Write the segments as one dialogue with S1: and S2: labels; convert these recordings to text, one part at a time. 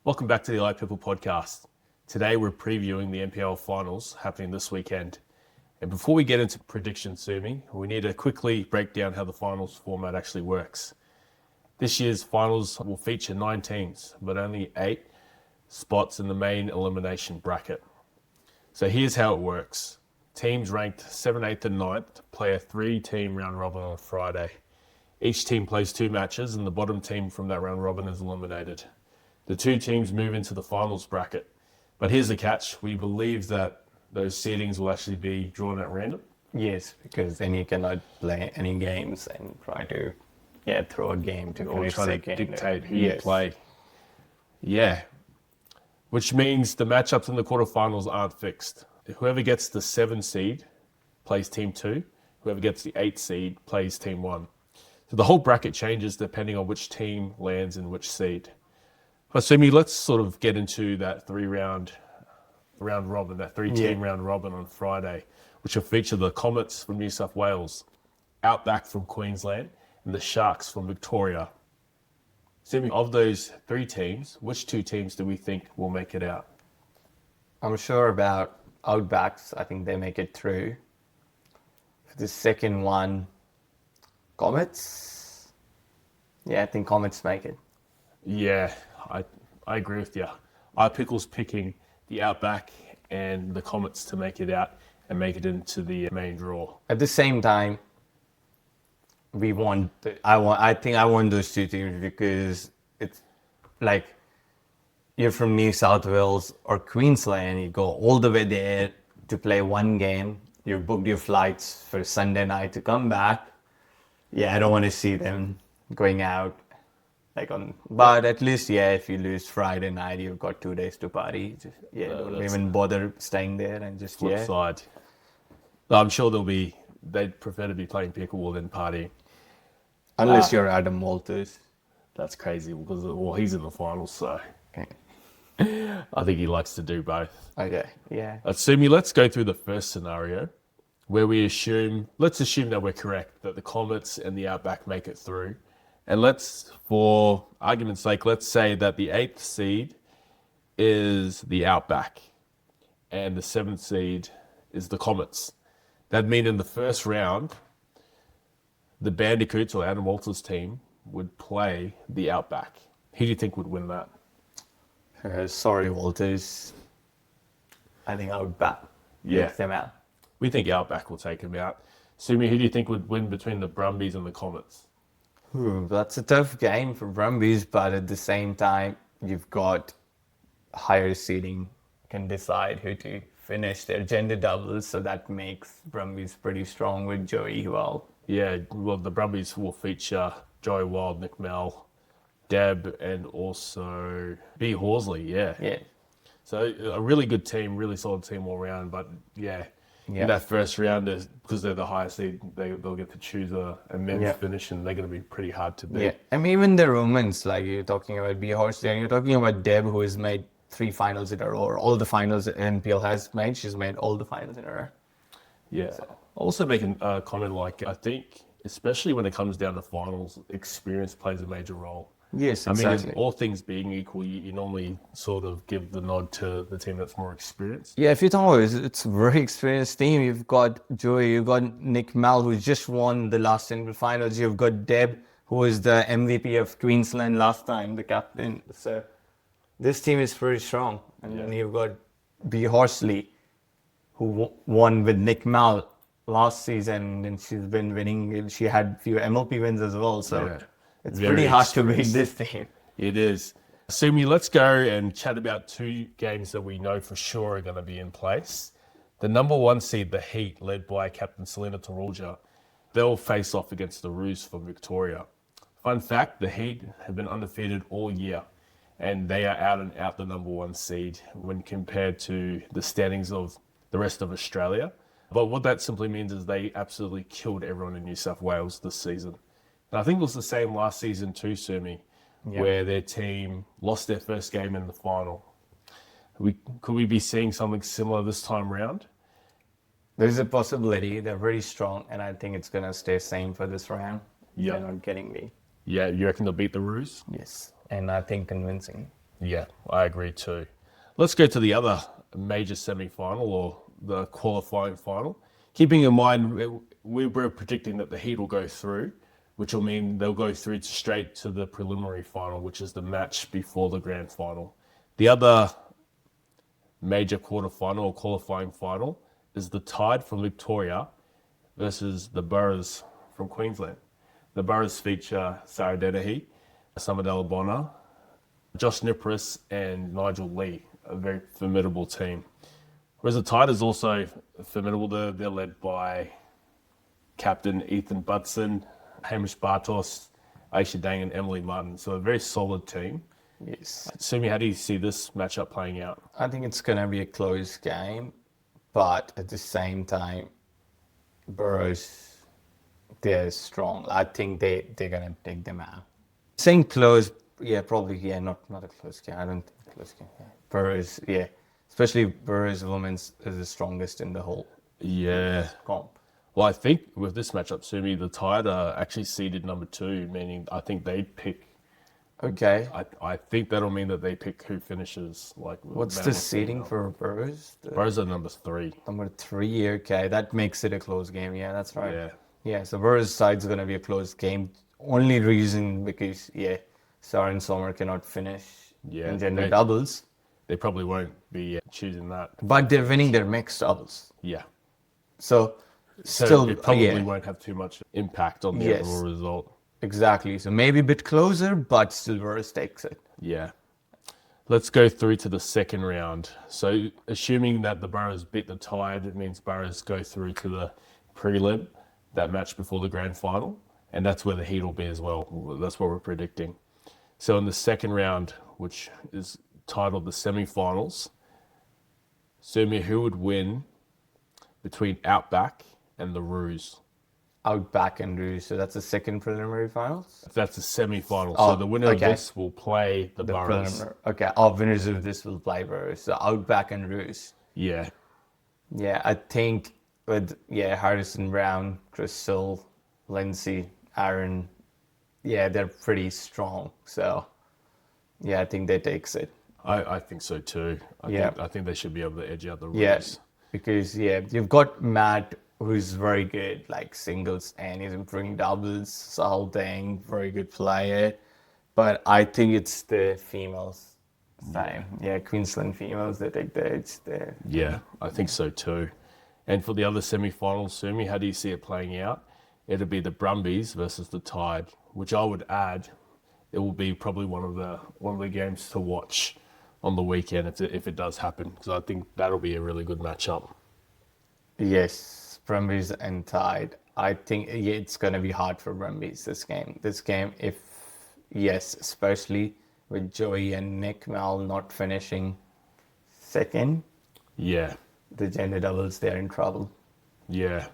S1: Welcome back to the iPickle podcast. Today we're previewing the NPL Finals happening this weekend. And before we get into predictions, Sumi, we need to quickly break down how the finals format actually works. This year's finals will feature 9 teams, but only 8 spots in the main elimination bracket. So here's how it works. Teams ranked 7th, 8th and 9th play a 3-team round robin on Friday. Each team plays 2 matches and the bottom team from that round robin is eliminated. The 2 teams move into the finals bracket. But here's the catch. We believe that those seedings will actually be drawn at random.
S2: Yes, because then you cannot play any games and try to throw a game to
S1: Or
S2: finish
S1: try to
S2: second.
S1: dictate who you play. Yeah. Which means the matchups in the quarterfinals aren't fixed. Whoever gets the 7 seed plays team 2. Whoever gets the 8 seed plays team 1. So the whole bracket changes depending on which team lands in which seed. But Sumi, let's sort of get into that 3-round robin, that 3-team round robin on Friday, which will feature the Comets from New South Wales, Outback from Queensland, and the Sharks from Victoria. Sumi, of those 3 teams, which 2 teams do we think will make it out?
S2: I'm sure about Outbacks. I think they make it through. For the second one, Comets. Yeah, I think Comets make it.
S1: Yeah, I agree with you. iPickle's picking the Outback and the Comets to make it out and make it into the main draw.
S2: At the same time, I think I want those 2 teams because it's like you're from New South Wales or Queensland, you go all the way there to play one game. You've booked your flights for Sunday night to come back. Yeah, I don't want to see them going out. But at least, if you lose Friday night, you've got 2 days to party. Don't even bother staying there and just,
S1: Flip side. I'm sure they'd prefer to be playing pickleball than partying.
S2: Unless you're Adam Walters.
S1: That's crazy because, he's in the finals, so
S2: Okay.
S1: I think he likes to do both.
S2: Okay, yeah.
S1: Sumi, let's go through the first scenario where let's assume that we're correct, that the Comets and the Outback make it through. And for argument's sake, let's say that the 8th seed is the Outback and the 7th seed is the Comets. That'd mean in the first round, the Bandicoots or Adam Walters' team would play the Outback. Who do you think would win that?
S2: Sorry, Walters. I think Outback takes them out.
S1: We think Outback will take him out. Sumi, who do you think would win between the Brumbies and the Comets?
S2: That's a tough game for Brumbies, but at the same time, you've got higher seeding can decide who to finish their gender doubles, so that makes Brumbies pretty strong with Joey well.
S1: Yeah, well, the Brumbies will feature Joey Wild, Nick Mel, Deb, and also B. Horsley,
S2: Yeah.
S1: So a really good team, really solid team all round, but in that first round, because they're the highest seed, they'll get to choose a men's finish, and they're going to be pretty hard to beat.
S2: Yeah, I mean, even the women's, like you're talking about B. Horsley, and you're talking about Deb, who has made 3 finals in a row, or all the finals NPL has made. She's made all the finals in a row.
S1: Yeah. So. Also making a comment I think, especially when it comes down to finals, experience plays a major role.
S2: Yes, exactly.
S1: I mean, all things being equal, you normally sort of give the nod to the team that's more experienced.
S2: Yeah, if you talk about it's a very experienced team. You've got Joey, you've got Nick Mal, who just won the last NPL Finals. You've got Deb, who is the MVP of Queensland last time, the captain. So this team is pretty strong. And then you've got B. Horsley, who won with Nick Mal last season, and she's been winning. She had a few MLP wins as well. So it's pretty hard to beat this team.
S1: It is. Sumi, let's go and chat about 2 games that we know for sure are going to be in place. The number 1 seed, the Heat, led by Captain Selena Tarulja, they'll face off against the Roos from Victoria. Fun fact, the Heat have been undefeated all year, and they are out and out the number 1 seed when compared to the standings of the rest of Australia. But what that simply means is they absolutely killed everyone in New South Wales this season. And I think it was the same last season too, Sumi, where their team lost their first game in the final. Could we be seeing something similar this time round?
S2: There's a possibility. They're very strong, and I think it's going to stay same for this round.
S1: Yeah.
S2: They're not getting me.
S1: Yeah, you reckon they'll beat the Roos?
S2: Yes. And I think convincing.
S1: Yeah, I agree too. Let's go to the other major semi-final or the qualifying final. Keeping in mind, we were predicting that the Heat will go through, which will mean they'll go through straight to the preliminary final, which is the match before the grand final. The other major quarterfinal or qualifying final is the Tide from Victoria versus the Boroughs from Queensland. The Boroughs feature Sarah Dennehy, Summer Bonner, Josh Nipris, and Nigel Lee, a very formidable team. Whereas the Tide is also formidable. They're led by captain Ethan Butson, Hamish Bartos, Aisha Dang, and Emily Martin. So a very solid team.
S2: Yes.
S1: Sumi, how do you see this matchup playing out?
S2: I think it's going to be a close game, but at the same time, Burrows, they're strong. I think they're going to take them out. Saying close, yeah, probably, yeah, not a close game. I don't think a close game. Yeah. Burrows, yeah. Especially Burrows women's is the strongest in the whole comp.
S1: Well, I think with this matchup, Sumi, the Tide are actually seeded number 2, meaning I think they pick.
S2: Okay.
S1: I think that'll mean that they pick who finishes.
S2: What's the seeding for Burrows?
S1: Burrows are number 3.
S2: Number 3, okay. That makes it a close game. Yeah, that's right.
S1: Yeah.
S2: Yeah, so Burrows' side's going to be a close game. Only reason because, Sarah and Sommer cannot finish in gender doubles.
S1: They probably won't be choosing that.
S2: But they're winning their mixed doubles.
S1: Yeah.
S2: So still,
S1: it probably won't have too much impact on the overall result.
S2: Exactly. So maybe a bit closer, but still Burrows takes it.
S1: Yeah. Let's go through to the second round. So assuming that the Boroughs beat the Tide, it means Boroughs go through to the prelim, that match before the grand final. And that's where the Heat will be as well. That's what we're predicting. So in the second round, which is titled the semi-finals, Sumi, who would win between Outback and the Roos?
S2: Outback and Roos. So that's the second preliminary finals?
S1: That's the semi-final. So the winner of this will play the Boroughs.
S2: Okay, our winners of this will play Boroughs. So Outback and Roos.
S1: Yeah.
S2: Yeah, I think with Harrison Brown, Crystal, Lindsay, Aaron, they're pretty strong. So I think they takes it.
S1: I think so too. I think they should be able to edge out the Roos.
S2: Yes, because you've got Matt, who's very good, like singles, and he's improving doubles, Sal Deng, very good player. But I think it's the females time. Yeah, Queensland females, they take the edge there.
S1: Yeah, I think so too. And for the other semi-finals, Sumi, how do you see it playing out? It'll be the Brumbies versus the Tide, which I would add, it will be probably one of the games to watch on the weekend if it does happen, because I think that'll be a really good matchup.
S2: Yes, Brumbies and Tide. I think it's going to be hard for Brumbies this game. Especially with Joey and Nick Mal not finishing second.
S1: Yeah.
S2: The gender doubles, they're in trouble.
S1: Yeah.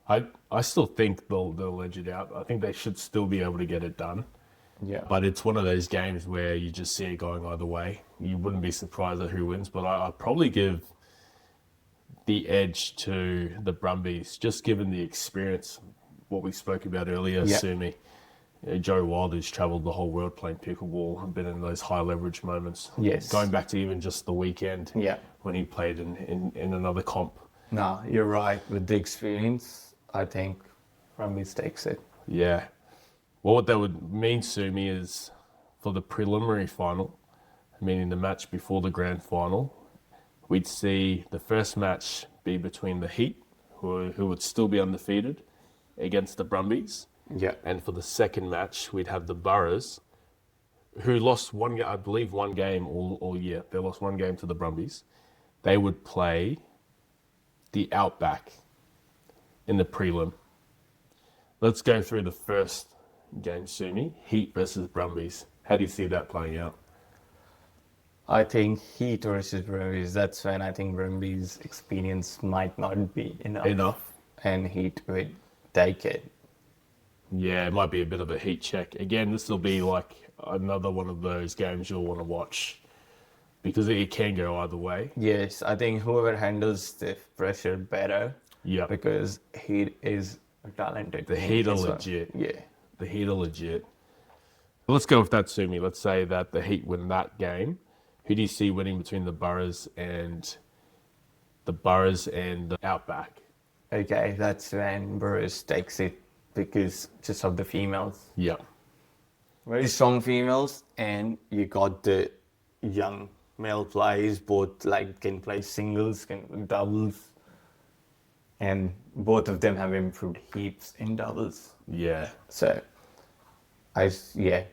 S1: I still think they'll edge it out. I think they should still be able to get it done.
S2: Yeah.
S1: But it's one of those games where you just see it going either way. You wouldn't be surprised at who wins, but I'd probably give the edge to the Brumbies, just given the experience, what we spoke about earlier, Sumi. Joe Wild, who's travelled the whole world playing pickleball and been in those high leverage moments.
S2: Yes.
S1: Going back to even just the weekend when he played in another comp.
S2: No, you're right. With the experience, I think Brumbies takes it.
S1: Yeah. Well, what that would mean, Sumi, is for the preliminary final, meaning the match before the grand final, we'd see the first match be between the Heat, who would still be undefeated, against the Brumbies.
S2: Yeah.
S1: And for the second match, we'd have the Boroughs, who lost one game all year. They lost one game to the Brumbies. They would play the Outback in the prelim. Let's go through the first game, Sumi. Heat versus Brumbies. How do you see that playing out?
S2: I think Heat versus Brumbies, that's when I think Brumbies' experience might not be enough. And Heat would take it.
S1: Yeah, it might be a bit of a heat check. Again, this will be like another one of those games you'll want to watch because it can go either way.
S2: Yes, I think whoever handles the pressure better.
S1: Yeah.
S2: Because Heat is talented.
S1: The Heat are legit.
S2: Yeah.
S1: The Heat are legit. Let's go with that, Sumi. Let's say that the Heat win that game. Who do you see winning between the Boroughs and the Outback?
S2: Okay, that's when Burris takes it because just of the females.
S1: Yeah.
S2: Very strong females, and you got the young male players, both like can play singles, can doubles, and both of them have improved heaps in doubles.
S1: Yeah.
S2: So, yeah,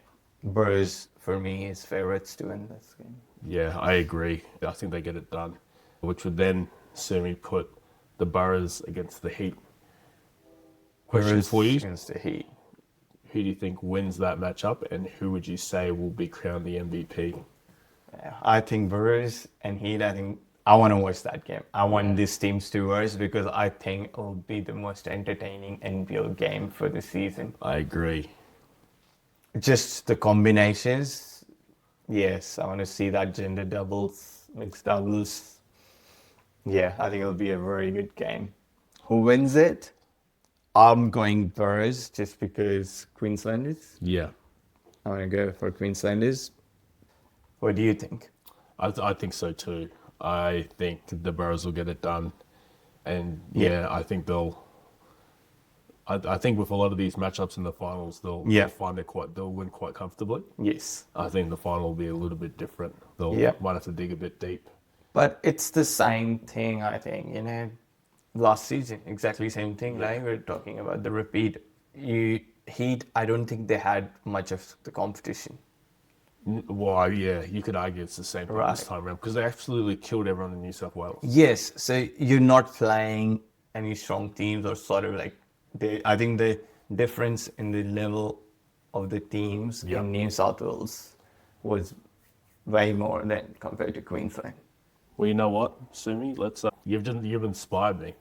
S2: Burris for me is favorites to win this game.
S1: Yeah, I agree. I think they get it done, which would then Sumi put the Boroughs against the Heat. Question
S2: Burris
S1: for you:
S2: against the Heat.
S1: who do you think wins that matchup, and who would you say will be crowned the MVP?
S2: Yeah, I think Burris and Heat. I think I want to watch that game. I want these teams to verse because I think it will be the most entertaining NPL game for the season.
S1: I agree.
S2: Just the combinations. Yes, I want to see that gender doubles, mixed doubles. Yeah, I think it'll be a very good game. Who wins it? I'm going Burris just because Queenslanders.
S1: Yeah,
S2: I want to go for Queenslanders. What do you think?
S1: I think so too. I think the Boroughs will get it done, and yeah, I think they'll. I think with a lot of these matchups in the finals, they'll find they'll win quite comfortably.
S2: Yes.
S1: I think the final will be a little bit different. They'll might have to dig a bit deep.
S2: But it's the same thing, I think, last season, exactly same thing. Like we're talking about the repeat. Heat, I don't think they had much of the competition.
S1: Well, yeah, you could argue it's the same thing this time around because they absolutely killed everyone in New South Wales.
S2: Yes, so you're not playing any strong teams or sort of like I think the difference in the level of the teams in New South Wales was way more than compared to Queensland.
S1: Well, you know what, Sumi? You've inspired me.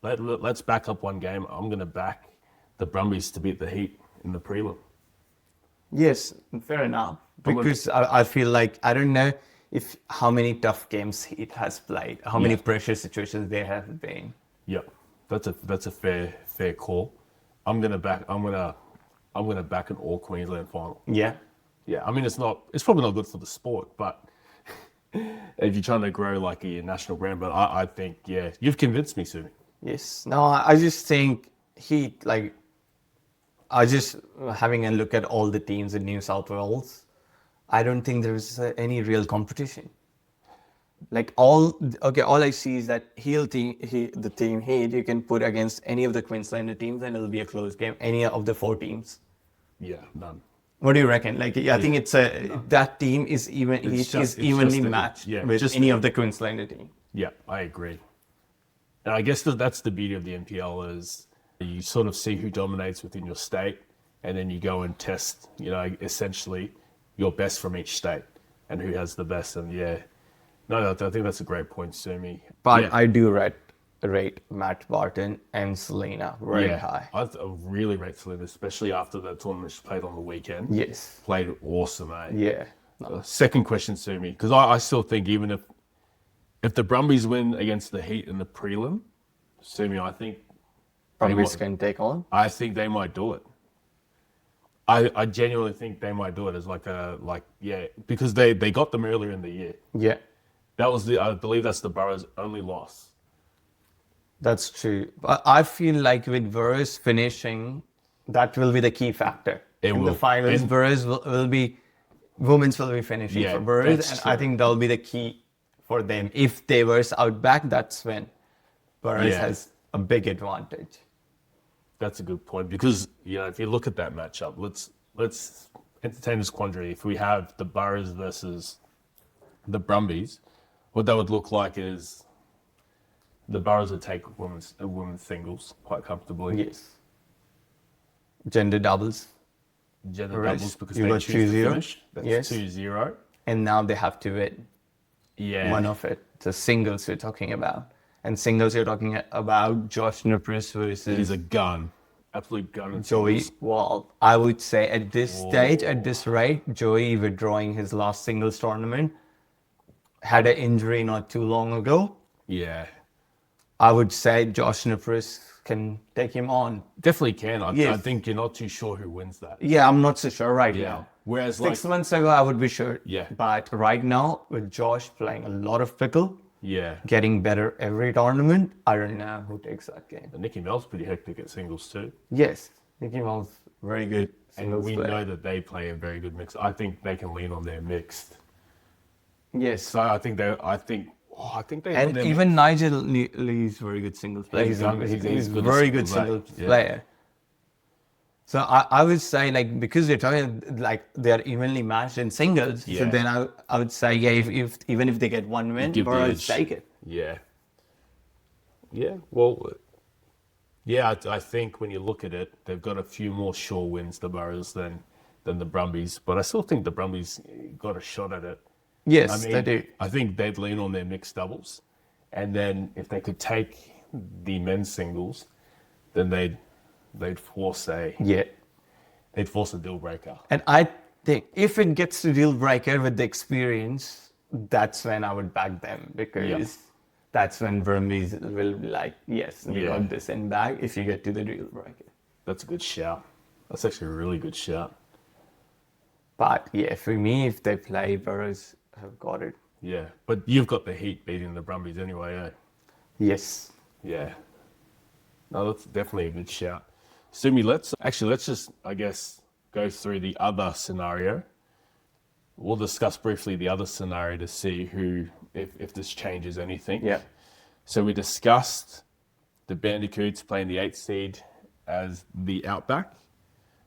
S1: Let's back up one game. I'm going to back the Brumbies to beat the Heat in the prelim.
S2: Yes, fair enough. Because I feel like I don't know if how many tough games Heat has played, how many pressure situations there have been.
S1: Yep, that's a fair call. I'm gonna back an all Queensland final.
S2: Yeah.
S1: Yeah, I mean it's probably not good for the sport, but if you're trying to grow like a national brand, but I think you've convinced me, Sumi.
S2: Yes. No, I just think Heat I just having a look at all the teams in New South Wales. I don't think there's any real competition. Like all I see is that the team Heat you can put against any of the Queenslander teams and it'll be a close game. Any of the 4 teams.
S1: Yeah, none.
S2: What do you reckon? Like I think it's that team is evenly matched with any of the Queenslander team.
S1: Yeah, I agree. And I guess that's the beauty of the NPL is you sort of see who dominates within your state, and then you go and test, essentially your best from each state and who has the best. And I think that's a great point, Sumi.
S2: But I do rate Matt Barton and Selena very high.
S1: I really rate Selena, especially after the tournament she played on the weekend.
S2: Yes.
S1: Played awesome, eh?
S2: Yeah.
S1: Second question, Sumi, because I still think even if the Brumbies win against the Heat in the prelim, Sumi, I think
S2: Brumbies can take on.
S1: I think they might do it. I genuinely think they might do it as because they got them earlier in the year.
S2: Yeah.
S1: I believe that's the Boroughs' only loss.
S2: That's true. But I feel like with Burris finishing, that will be the key factor. In the finals, Burris will be women's will be finishing for Burris, and I think that'll be the key for them. If they were Outback, that's when Burris has a big advantage.
S1: That's a good point because if you look at that matchup, let's entertain this quandary. If we have the Boroughs versus the Brumbies, what that would look like is the Boroughs would take women's singles quite comfortably.
S2: Yes. Gender doubles.
S1: Doubles because
S2: you
S1: they
S2: got
S1: choose
S2: 2-0.
S1: to finish. That's 2-0.
S2: And now they have to win.
S1: Yeah.
S2: One of it. The singles we're talking about. And singles you're talking about Josh Nupris versus...
S1: He's a gun. Absolute gun.
S2: Joey. Well, I would say at this stage, at this rate, Joey withdrawing his last singles tournament, had an injury not too long ago.
S1: Yeah.
S2: I would say Josh Nupris can take him on.
S1: Definitely can. I think you're not too sure who wins that.
S2: Yeah, I'm not so sure right now.
S1: Whereas like
S2: 6 months ago, I would be sure.
S1: Yeah.
S2: But right now, with Josh playing a lot of pickle,
S1: yeah,
S2: getting better every tournament, I don't know who takes that game.
S1: and Nicky Mel's pretty hectic at singles too.
S2: Yes, Nicky Mouse, very good
S1: And
S2: singles
S1: we
S2: player.
S1: know that they play a very good mix. I think they can lean on their mixed.
S2: Yes.
S1: So I think they.
S2: And even Nigel Lee's very good singles player.
S1: He's good at
S2: He's
S1: singles
S2: very
S1: play.
S2: good singles
S1: Yeah.
S2: player. So I would say like because they're talking like they're evenly matched in singles.
S1: Yeah.
S2: So then I would say yeah if even if they get one win,
S1: give the
S2: Burrows
S1: edge.
S2: take it.
S1: Yeah. Yeah. Well. Yeah, I think when you look at it, they've got a few more sure wins, the Burrows, than the Brumbies. But I still think the Brumbies got a shot at it.
S2: Yes,
S1: I mean,
S2: they do.
S1: I think they'd lean on their mixed doubles, and then if they could take the men's singles, then they'd force a
S2: Yeah.
S1: deal breaker.
S2: And I think if it gets to deal breaker with the experience, that's when I would back them because that's when Burmese will be like, yes, we
S1: Yeah.
S2: got this in bag if you get to the deal breaker.
S1: That's a good shout. That's actually a really good shout.
S2: But yeah, for me, if they play, Burrows have got it.
S1: Yeah, but you've got the Heat beating the Brumbies anyway, eh?
S2: Yes.
S1: Yeah. No, that's definitely a good shout. Sumi, let's just, I guess, go through the other scenario. We'll discuss briefly the other scenario to see if this changes anything.
S2: Yeah.
S1: So we discussed the Bandicoots playing the 8th seed as the Outback,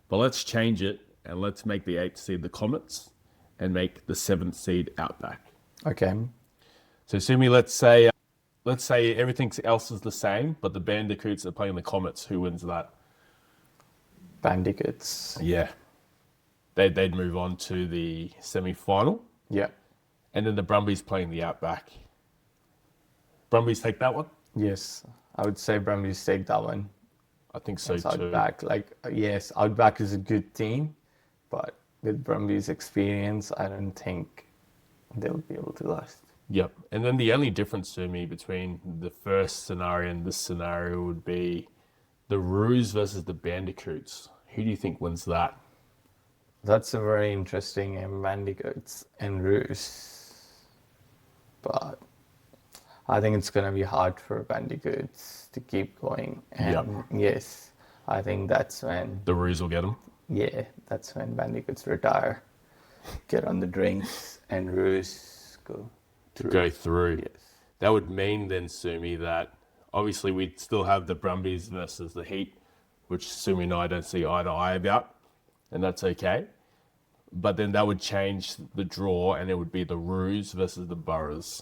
S1: but let's change it and let's make the 8th seed the Comets and make the 7th seed Outback.
S2: Okay.
S1: So Sumi, let's say everything else is the same, but the Bandicoots are playing the Comets. Who wins that?
S2: Bandicoots.
S1: Yeah. They'd move on to the semi-final,
S2: Yeah.
S1: and then the Brumbies playing the Outback. Brumbies take that one?
S2: Yes. I would say Brumbies take that one.
S1: I think so
S2: It's
S1: too.
S2: Outback. Like, yes, Outback is a good team, but with Brumbies' experience, I don't think they'll be able to last.
S1: Yep. And then the only difference to me between the first scenario and this scenario would be the Roos versus the Bandicoots. Who do you think wins that?
S2: That's a very interesting game, Bandicoots and Roos. But I think it's going to be hard for Bandicoots to keep going. And yes, I think that's when,
S1: The Roos will get them.
S2: yeah, that's when Bandicoots retire, get on the drinks, and Roos go through.
S1: Go through.
S2: Yes.
S1: That would mean then, Sumi, that obviously we'd still have the Brumbies versus the Heat, which Sumi and I don't see eye to eye about, and that's okay. But then that would change the draw, and it would be the Roos versus the Boroughs.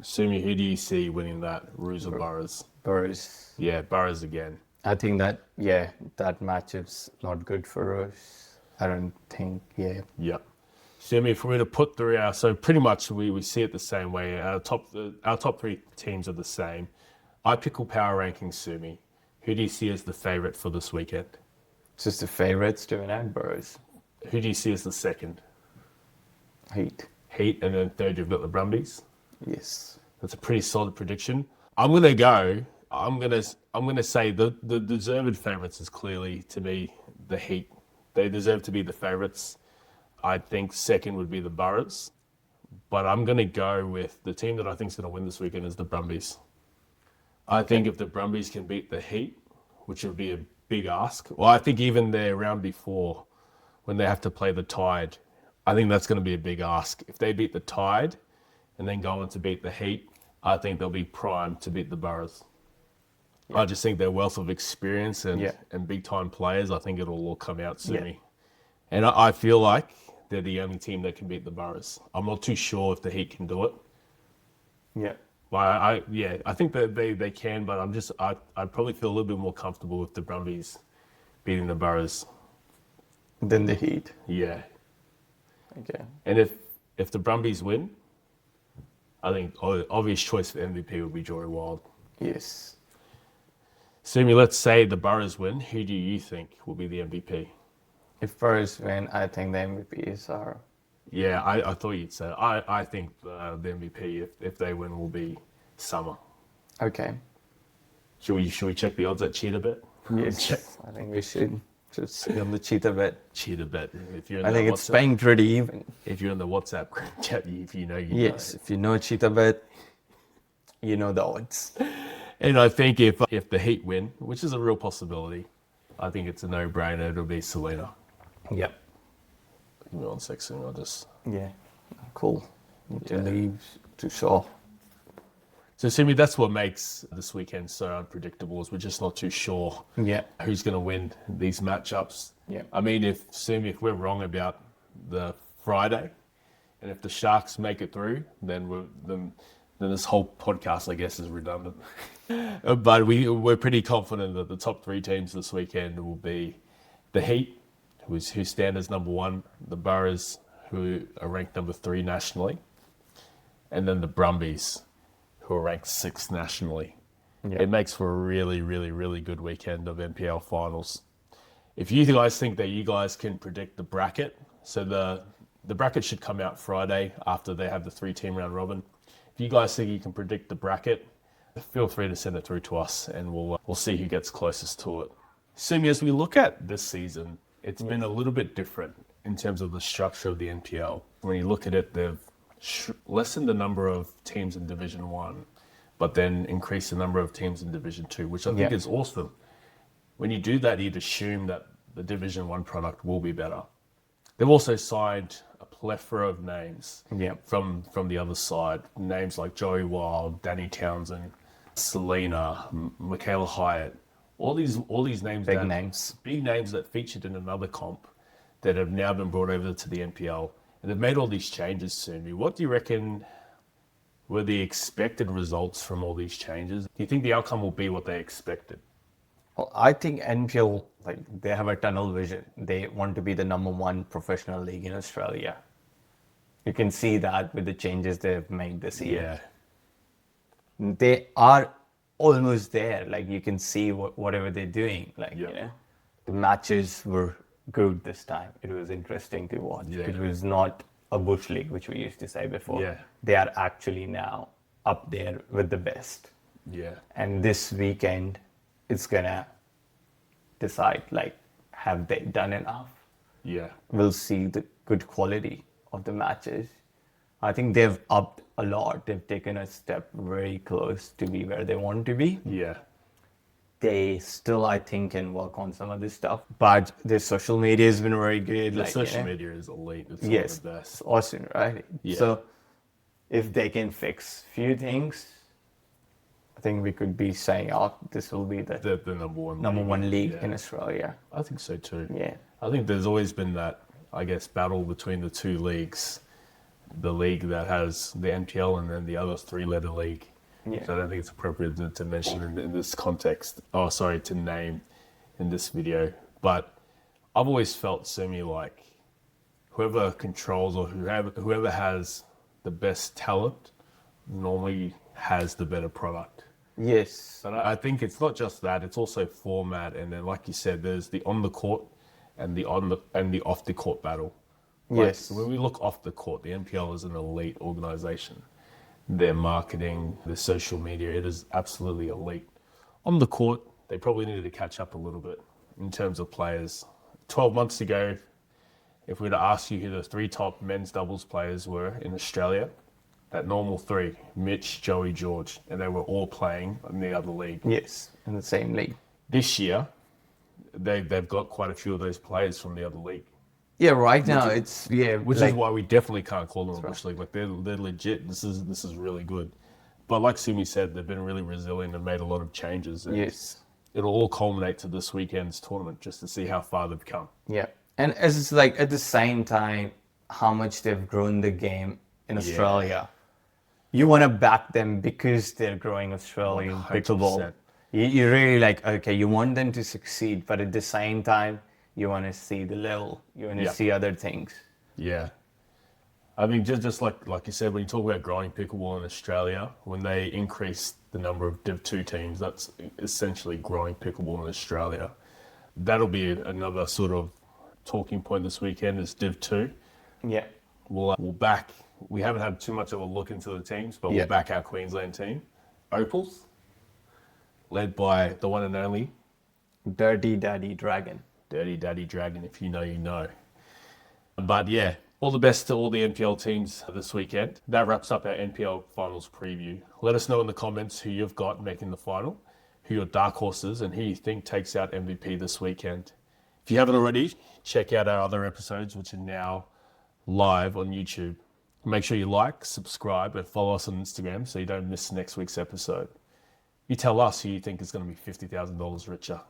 S1: Sumi, who do you see winning that, Roos or Boroughs?
S2: Burrows.
S1: Yeah, Boroughs again.
S2: I think that, yeah, that matchup's not good for Roos. I don't think, yeah.
S1: Yep. Sumi, if we were to put through so pretty much we see it the same way. Our top three teams are the same. iPickle power rankings, Sumi. Who do you see as the favourite for this weekend?
S2: Just the favorites to win out, Burrows.
S1: Who do you see as the second?
S2: Heat.
S1: Heat, and then third you've got the Brumbies.
S2: Yes.
S1: That's a pretty solid prediction. I'm gonna say the deserved favourites is clearly to me the Heat. They deserve to be the favourites. I think second would be the Boroughs, but I'm gonna go with the team that I think is gonna win this weekend is the Brumbies. I think if the Brumbies can beat the Heat, which would be a big ask. Well, I think even their round before, when they have to play the Tide, I think that's going to be a big ask. If they beat the Tide and then go on to beat the Heat, I think they'll be primed to beat the Boroughs. I just think their wealth of experience and big time players, I think it'll all come out soon.
S2: Yeah.
S1: And I feel like they're the only team that can beat the Boroughs. I'm not too sure if the Heat can do it.
S2: Yeah.
S1: Well, I think that they can, but I'd probably feel a little bit more comfortable with the Brumbies beating the Boroughs.
S2: Then the Heat.
S1: Yeah.
S2: Okay.
S1: And if the Brumbies win, I think obvious choice for MVP would be Jory Wild.
S2: Yes.
S1: Sumi, let's say the Boroughs win. Who do you think will be the MVP?
S2: If Burrows win, I think the MVPs are.
S1: Yeah, I thought you'd say that. I think the MVP, if they win, will be Summer.
S2: Okay.
S1: Should we check the odds at Cheetah Bet?
S2: Yes. I think we should. Just on the cheetah bet.
S1: Cheetah bet. If you're in
S2: I
S1: the
S2: think it's
S1: WhatsApp,
S2: paying pretty even.
S1: if you're in the WhatsApp group chat, if you know, you
S2: Yes,
S1: know.
S2: if you know cheetah bet, you know the odds.
S1: And I think if the Heat win, which is a real possibility, I think it's a no-brainer. It'll be Selena.
S2: Yep.
S1: Give me 1 second. I'll just.
S2: Yeah. Cool. Need to leave to show.
S1: So, Simi, that's what makes this weekend so unpredictable. Is we're just not too sure
S2: Yeah.
S1: who's going to win these matchups.
S2: Yeah.
S1: I mean, if we're wrong about the Friday, and if the Sharks make it through, then then this whole podcast, I guess, is redundant. But we're pretty confident that the top 3 teams this weekend will be the Heat, who stand as number 1, the Boroughs, who are ranked number 3 nationally, and then the Brumbies, who are ranked 6th nationally.
S2: Yeah.
S1: It makes for a really, really, really good weekend of NPL Finals. If you guys think that you guys can predict the bracket, so the bracket should come out Friday after they have the 3-team round robin. If you guys think you can predict the bracket, feel free to send it through to us, and we'll see who gets closest to it. Sumi, as we look at this season, it's been a little bit different in terms of the structure of the NPL. When you look at it, they've lessened the number of teams in Division 1, but then increased the number of teams in Division 2, which I think is awesome. When you do that, you'd assume that the Division 1 product will be better. They've also signed a plethora of names from the other side. Names like Joey Wild, Danny Townsend, Selena, Michaela Hyatt. All these names.
S2: Big names.
S1: Big names that featured in another comp that have now been brought over to the NPL. And they've made all these changes soon. What do you reckon were the expected results from all these changes? Do you think the outcome will be what they expected?
S2: Well, I think NPL, they have a tunnel vision. They want to be the number 1 professional league in Australia. You can see that with the changes they've made this year.
S1: Yeah.
S2: They are almost there. You can see whatever they're doing. The matches were good this time. It was interesting to watch.
S1: Yeah.
S2: It was not a bush league, which we used to say before.
S1: Yeah.
S2: They are actually now up there with the best.
S1: Yeah.
S2: And this weekend, it's gonna decide, have they done enough?
S1: Yeah.
S2: We'll see the good quality of the matches. I think they've upped a lot. They've taken a step very close to be where they want to be.
S1: Yeah.
S2: They still, I think, can work on some of this stuff. But their social media has been very good.
S1: The social media is elite. It's
S2: Yes,
S1: one of the
S2: it's
S1: best.
S2: awesome, right?
S1: Yeah.
S2: So if they can fix few things, I think we could be saying, this will be the
S1: The number 1
S2: number
S1: league.
S2: 1 league
S1: Yeah.
S2: in Australia.
S1: I think so too.
S2: Yeah.
S1: I think there's always been that, I guess, battle between the 2 leagues. The league that has the NPL and then the other 3-letter league.
S2: Yeah.
S1: So I don't think it's appropriate to mention in this context. Oh, sorry, to name in this video. But I've always felt like whoever controls or whoever has the best talent normally has the better product.
S2: Yes.
S1: But I think it's not just that; it's also format, and then, like you said, there's the on the court and the off the court battle.
S2: Yes.
S1: When we look off the court, the NPL is an elite organization. Their marketing, their social media, it is absolutely elite. On the court, they probably needed to catch up a little bit in terms of players. 12 months ago, if we were to ask you who the 3 top men's doubles players were in Australia, that normal 3, Mitch, Joey, George, and they were all playing in the other league.
S2: Yes, in the same league.
S1: This year, they've got quite a few of those players from the other league.
S2: Yeah, right now
S1: Which is why we definitely can't call them a bush league. They're legit. This is really good. But like Sumi said, they've been really resilient and made a lot of changes. And
S2: Yes.
S1: it'll all culminate to this weekend's tournament just to see how far they've come.
S2: Yeah. And it's at the same time, how much they've grown the game in Australia. You want to back them because they're growing Australian pickleball.
S1: 100%.
S2: You really you want them to succeed, but at the same time, you want to see the level. You want to see other things.
S1: Yeah. I mean, just like you said, when you talk about growing pickleball in Australia, when they increase the number of Div 2 teams, that's essentially growing pickleball in Australia. That'll be another sort of talking point this weekend is Div 2.
S2: Yeah.
S1: We'll back, we haven't had too much of a look into the teams, but we'll back our Queensland team. Opals, led by the one and only
S2: Dirty Daddy Dragon.
S1: Dirty Daddy Dragon, if you know, you know. But yeah, all the best to all the NPL teams this weekend. That wraps up our NPL Finals preview. Let us know in the comments who you've got making the final, who your dark horses, and who you think takes out MVP this weekend. If you haven't already, check out our other episodes, which are now live on YouTube. Make sure you like, subscribe, and follow us on Instagram so you don't miss next week's episode. You tell us who you think is going to be $50,000 richer.